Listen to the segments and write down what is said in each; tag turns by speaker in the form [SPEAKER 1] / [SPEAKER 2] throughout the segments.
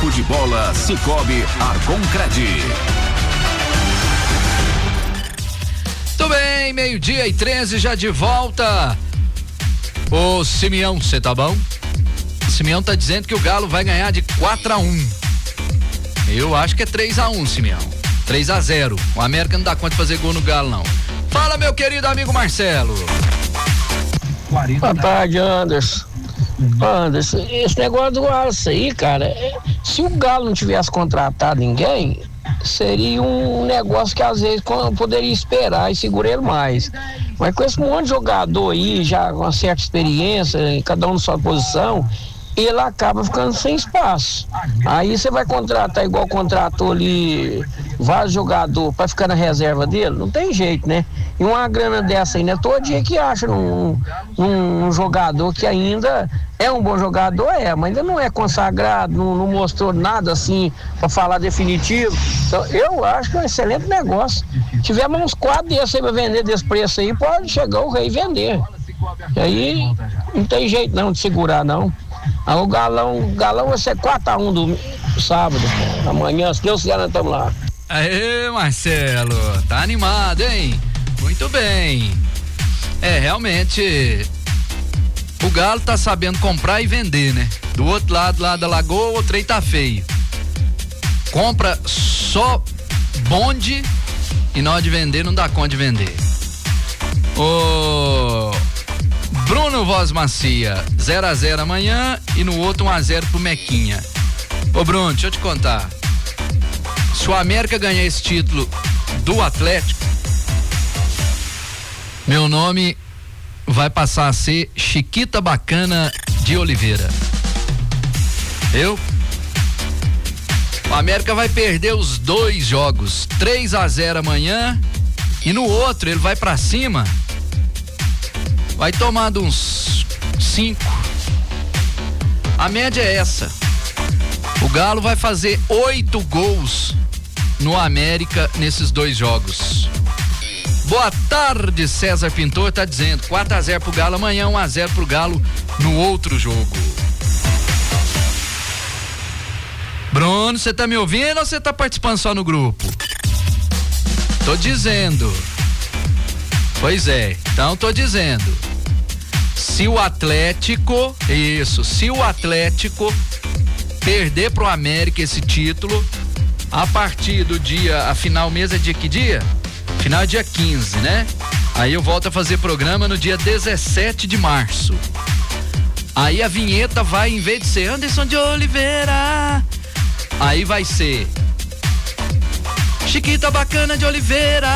[SPEAKER 1] Tempo de bola Cicobi Arconcred.
[SPEAKER 2] Tudo bem, 12:13, já de volta. Ô Simeão, você tá bom? O Simeão tá dizendo que o Galo vai ganhar de 4-1. Eu acho que é 3-1, Simeão. 3-0. O América não dá conta de fazer gol no Galo, não. Fala, meu querido amigo Marcelo.
[SPEAKER 3] Boa tarde, Anderson. Anderson, esse negócio do Galo aí, cara, se o Galo não tivesse contratado ninguém, seria um negócio que às vezes poderia esperar e segurar ele mais. Mas com esse monte de jogador aí, já com uma certa experiência, cada um na sua posição, ele acaba ficando sem espaço. Aí você vai contratar igual contratou ali vários jogadores para ficar na reserva dele? Não tem jeito, né? E uma grana dessa aí, né? Todo dia que acha um jogador que ainda é um bom jogador, mas ainda não é consagrado, não mostrou nada assim para falar definitivo. Então, eu acho que é um excelente negócio. Se tiver uns 4 desses aí para vender desse preço aí, pode chegar o rei vender. E aí não tem jeito não de segurar, não. Aí o Galão vai ser 4-1 do sábado. Amanhã, se Deus quiser, nós estamos lá.
[SPEAKER 2] Aê, Marcelo, tá animado, hein? Muito bem. Realmente, o Galo tá sabendo comprar e vender, né? Do outro lado, lá da Lagoa, o trem tá feio. Compra só bonde e na hora de vender não dá conta de vender. Bruno Voz Macia, 0-0 amanhã e no outro 1-0 pro Mequinha. Ô Bruno, deixa eu te contar. Se o América ganhar esse título do Atlético, meu nome vai passar a ser Chiquita Bacana de Oliveira. O América vai perder os 2 jogos, 3-0 amanhã e no outro ele vai pra cima, vai tomando uns 5. A média é essa. O Galo vai fazer 8 gols no América nesses 2 jogos. Boa tarde, César Pintor tá dizendo 4-0 pro Galo amanhã, 1-0 pro Galo no outro jogo. Bruno, você tá me ouvindo ou você tá participando só no grupo? Tô dizendo. Pois é, então tô dizendo. Se o Atlético perder pro América esse título, a partir do dia, afinal, mês é dia que dia? Final é dia 15, né? Aí eu volto a fazer programa no dia 17 de março. Aí a vinheta vai, em vez de ser Anderson de Oliveira, aí vai ser Chiquita Bacana de Oliveira.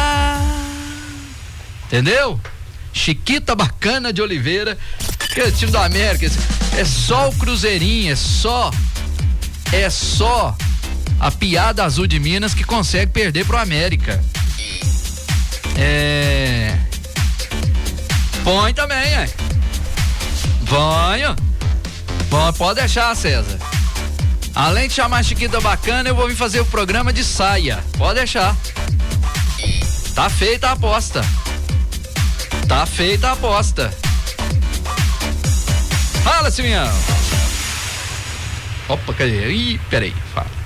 [SPEAKER 2] Entendeu? Chiquita Bacana de Oliveira, que é o time do América. É só o Cruzeirinho, é só a piada azul de Minas que consegue perder pro América. Põe também, Ponho. Pode deixar, César. Além de chamar Chiquita Bacana, eu vou vir fazer o programa de saia. Pode deixar. Tá feita a aposta. Fala, Simeão. Opa, cadê? Ih, peraí, fala.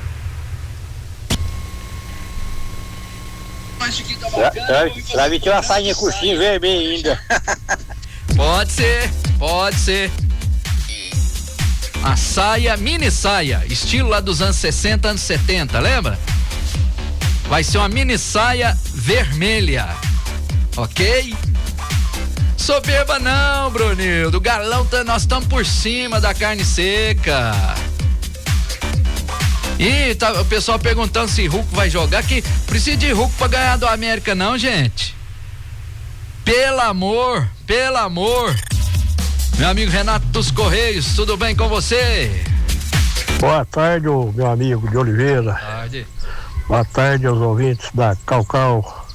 [SPEAKER 4] Vai me tirar uma sainha curtinha vermelha ainda.
[SPEAKER 2] Pode ser. A saia, mini saia, estilo lá dos anos 60, anos 70, lembra? Vai ser uma mini saia vermelha, ok? Soberba não, Brunildo. Galão, nós estamos por cima da carne seca. E tá o pessoal perguntando se Hulk vai jogar, que precisa de Hulk pra ganhar do América não, gente. Pelo amor. Meu amigo Renato dos Correios, tudo bem com você?
[SPEAKER 5] Boa tarde, meu amigo de Oliveira.
[SPEAKER 2] Boa tarde.
[SPEAKER 5] Boa tarde aos ouvintes da Calcal.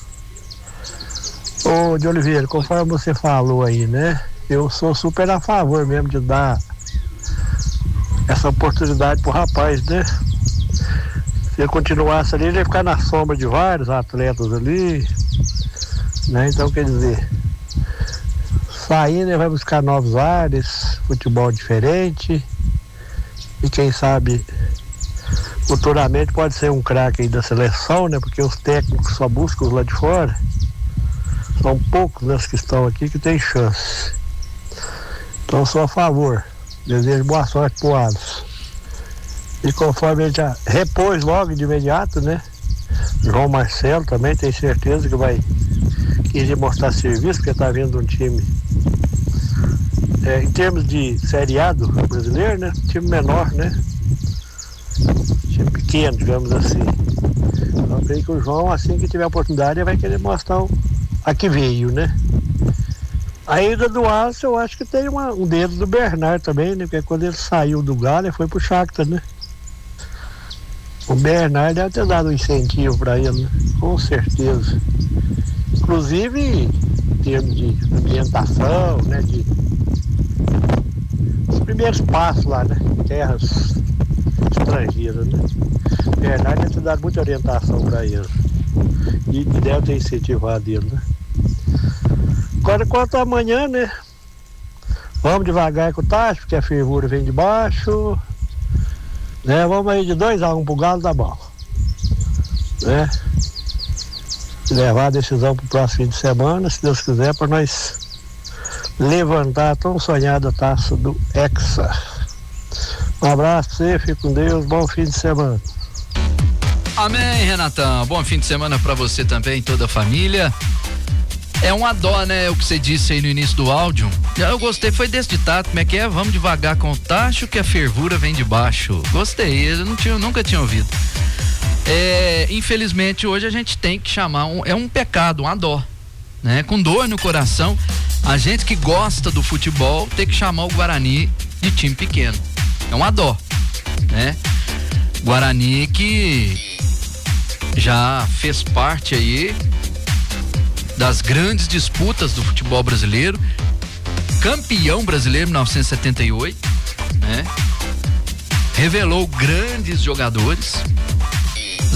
[SPEAKER 5] Ô, de Oliveira, conforme você falou aí, né? Eu sou super a favor mesmo de dar essa oportunidade pro rapaz, né? Se ele continuasse ali, ele ia ficar na sombra de vários atletas ali, né? Então, quer dizer, sair, né? Vai buscar novos ares, futebol diferente, e quem sabe futuramente pode ser um craque aí da seleção, né? Porque os técnicos só buscam os lá de fora. São poucos, né, que estão aqui que tem chance. Então, sou a favor. Desejo boa sorte pro Alisson. E conforme ele já repôs logo de imediato, né? João Marcelo também tem certeza que vai querer mostrar serviço, porque tá vindo um time em termos de Série A do brasileiro, né? Time menor, né? Time pequeno, digamos assim. Então, creio que o João, assim que tiver oportunidade, vai querer mostrar a que veio, né? A ida do Alisson, eu acho que tem um dedo do Bernard também, né? Porque quando ele saiu do Galo, ele foi pro Shakhtar, né? O Bernard deve ter dado um incentivo para ele, né? Com certeza. Inclusive, em termos de ambientação, né? Os primeiros passos lá, né? Terras estrangeiras, né? O Bernard deve ter dado muita orientação para ele. E deve ter incentivado ele, né? Agora, quanto amanhã, né? Vamos devagar com o Tacho, porque a fervura vem de baixo. Né? Vamos aí de 2-1 pro Galo, tá bom. Né? Levar a decisão pro próximo fim de semana, se Deus quiser, para nós levantar a tão sonhada taça do Hexa. Um abraço pra você, fique com Deus, bom fim de semana.
[SPEAKER 2] Amém, Renatão. Bom fim de semana pra você também, toda a família. É uma dó, né, o que você disse aí no início do áudio. Eu gostei, foi desse ditado, como é que é? Vamos devagar com o tacho que a fervura vem de baixo. Gostei, eu nunca tinha ouvido. Infelizmente hoje a gente tem que chamar, é um pecado, uma dó, né? Com dor no coração, a gente que gosta do futebol tem que chamar o Guarani de time pequeno. É uma dó, né? Guarani que já fez parte aí das grandes disputas do futebol brasileiro, campeão brasileiro em 1978, né? Revelou grandes jogadores,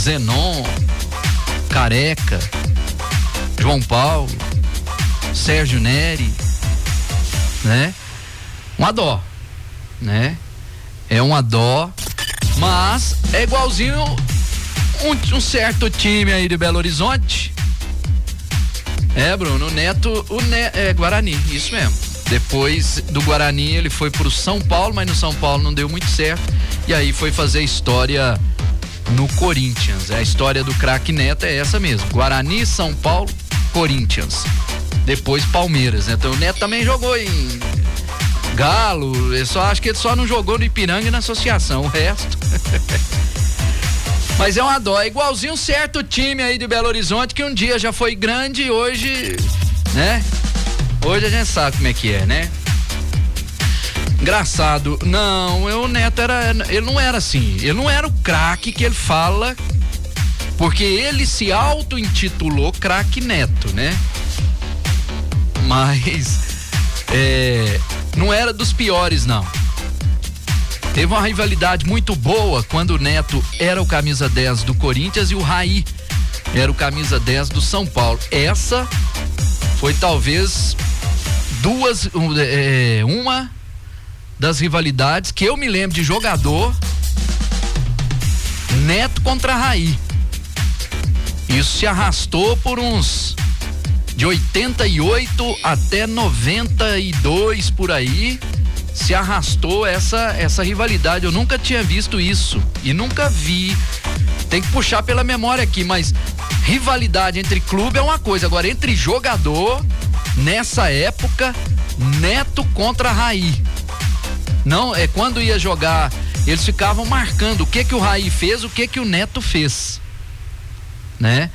[SPEAKER 2] Zenon, Careca, João Paulo, Sérgio Neri, né? Uma dó, né? É uma dó, mas é igualzinho um certo time aí de Belo Horizonte. Bruno, o Neto, Guarani, isso mesmo. Depois do Guarani ele foi pro São Paulo, mas no São Paulo não deu muito certo. E aí foi fazer história no Corinthians. A história do craque Neto é essa mesmo. Guarani, São Paulo, Corinthians. Depois Palmeiras, né? Então o Neto também jogou em Galo. Acho que ele só não jogou no Ipiranga e na Associação. O resto... Mas é uma dó, é igualzinho um certo time aí de Belo Horizonte que um dia já foi grande e hoje, né? Hoje a gente sabe como é que é, né? Engraçado, não, o Neto ele não era assim, ele não era o craque que ele fala, porque ele se auto-intitulou craque Neto, né? Mas, não era dos piores, não. Teve uma rivalidade muito boa quando o Neto era o camisa 10 do Corinthians e o Raí era o camisa 10 do São Paulo. Essa foi talvez uma das rivalidades que eu me lembro de jogador, Neto contra Raí. Isso se arrastou por uns de 88 até 92 por aí. Se arrastou essa rivalidade. Eu nunca tinha visto isso e nunca vi. Tem que puxar pela memória aqui, mas rivalidade entre clube é uma coisa, agora entre jogador, nessa época, Neto contra Raí. Não, quando ia jogar, eles ficavam marcando o que o Raí fez, o que o Neto fez, né?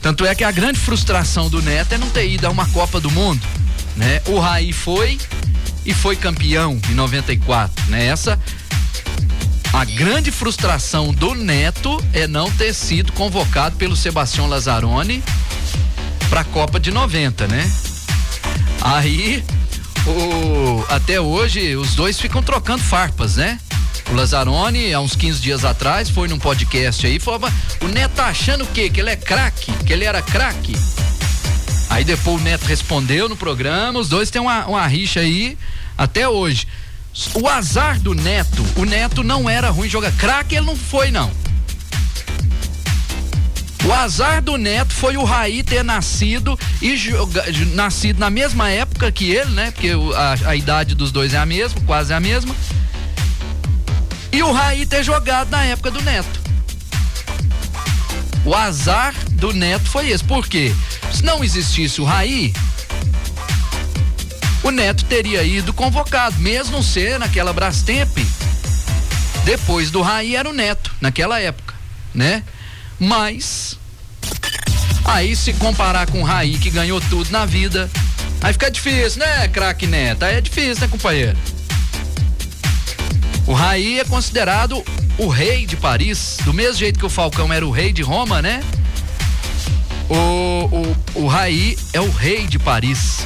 [SPEAKER 2] Tanto é que a grande frustração do Neto é não ter ido a uma Copa do Mundo, né? O Raí foi e foi campeão em 94, né? A grande frustração do Neto é não ter sido convocado pelo Sebastião Lazzaroni para a Copa de 90, né? Aí, até hoje, os dois ficam trocando farpas, né? O Lazzaroni, há uns 15 dias atrás, foi num podcast aí, falou: o Neto tá achando o quê? Que ele é craque? Que ele era craque? Aí depois o Neto respondeu no programa, os dois têm uma rixa aí até hoje. O azar do Neto, o Neto não era ruim jogar. Craque ele não foi, não. O azar do Neto foi o Raí ter nascido nascido na mesma época que ele, né? Porque a idade dos dois é a mesma, quase a mesma. E o Raí ter jogado na época do Neto. O azar do Neto foi esse. Por quê? Se não existisse o Raí, o Neto teria ido convocado, mesmo não ser naquela Brastemp. Depois do Raí era o Neto, naquela época, né? Mas aí se comparar com o Raí, que ganhou tudo na vida, aí fica difícil, né, craque Neto? Aí é difícil, né, companheiro? O Raí é considerado o rei de Paris, do mesmo jeito que o Falcão era o rei de Roma, né? O Raí é o rei de Paris.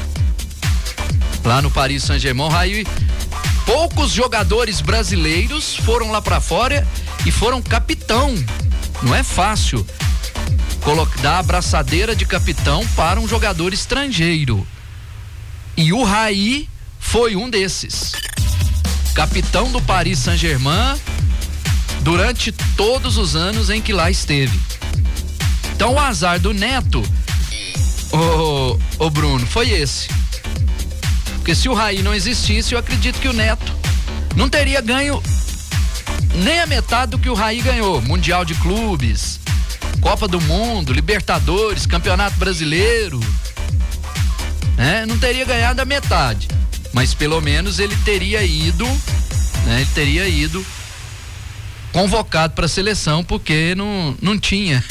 [SPEAKER 2] Lá no Paris Saint-Germain, o Raí, poucos jogadores brasileiros foram lá pra fora e foram capitão. Não é fácil dar a braçadeira de capitão para um jogador estrangeiro. E o Raí foi um desses. Capitão do Paris Saint-Germain durante todos os anos em que lá esteve. Então o azar do Neto, o Bruno, foi esse. Porque se o Raí não existisse, eu acredito que o Neto não teria ganho nem a metade do que o Raí ganhou. Mundial de Clubes, Copa do Mundo, Libertadores, Campeonato Brasileiro, né? Não teria ganhado a metade, mas pelo menos ele teria ido, né? Ele teria ido convocado para a seleção, porque não tinha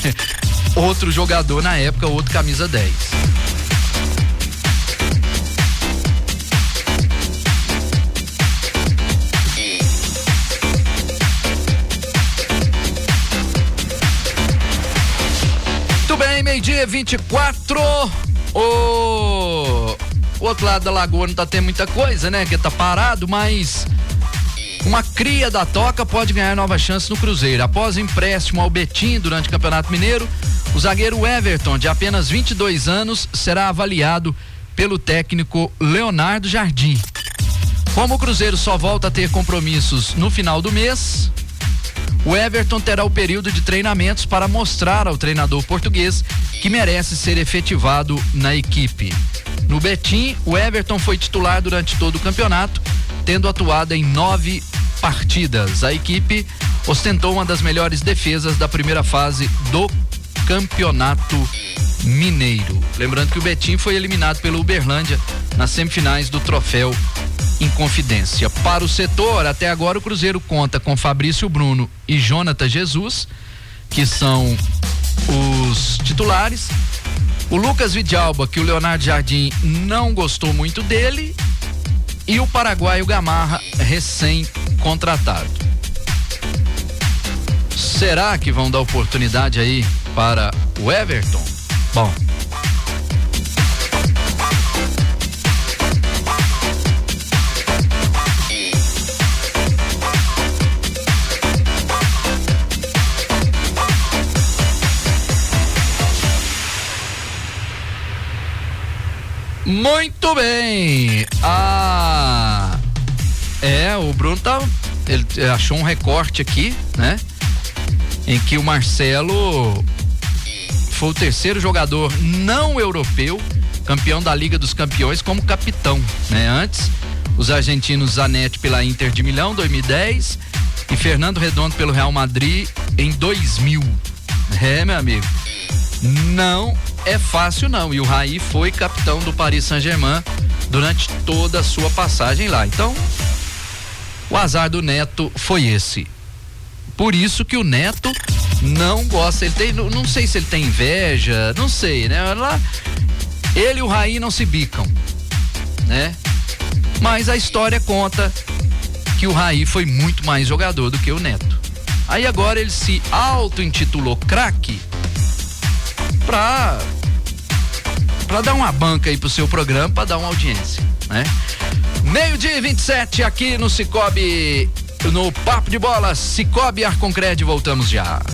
[SPEAKER 2] outro jogador na época, outro camisa 10. Meio-dia 24. O outro lado da lagoa não tá tendo muita coisa, né? Que tá parado, mas uma cria da Toca pode ganhar nova chance no Cruzeiro. Após empréstimo ao Betim durante o Campeonato Mineiro, o zagueiro Everton, de apenas 22 anos, será avaliado pelo técnico Leonardo Jardim. Como o Cruzeiro só volta a ter compromissos no final do mês, o Everton terá o período de treinamentos para mostrar ao treinador português que merece ser efetivado na equipe. No Betim, o Everton foi titular durante todo o campeonato, tendo atuado em 9 partidas. A equipe ostentou uma das melhores defesas da primeira fase do Campeonato Mineiro. Lembrando que o Betim foi eliminado pelo Uberlândia nas semifinais do Troféu Inconfidência. Para o setor, até agora o Cruzeiro conta com Fabrício Bruno e Jonathan Jesus, que são os titulares. O Lucas Vidalba, que o Leonardo Jardim não gostou muito dele, e o paraguaio Gamarra, recém-contratado. Será que vão dar oportunidade aí para o Everton? Bom, muito bem. O Bruno ele achou um recorte aqui, né? Em que o Marcelo foi o terceiro jogador não europeu campeão da Liga dos Campeões como capitão, né? Antes, os argentinos Zanetti pela Inter de Milão, 2010, e Fernando Redondo pelo Real Madrid em 2000. Meu amigo, não é fácil não, e o Raí foi capitão do Paris Saint-Germain durante toda a sua passagem lá. Então, o azar do Neto foi esse. Por isso que o Neto não gosta, não sei se ele tem inveja, não sei, né? Lá, ele e o Raí não se bicam, né? Mas a história conta que o Raí foi muito mais jogador do que o Neto. Aí agora ele se auto-intitulou craque pra dar uma banca aí pro seu programa, pra dar uma audiência, né? 12:27 aqui no Cicobi, no Papo de Bola, Cicobi Arconcred, voltamos já.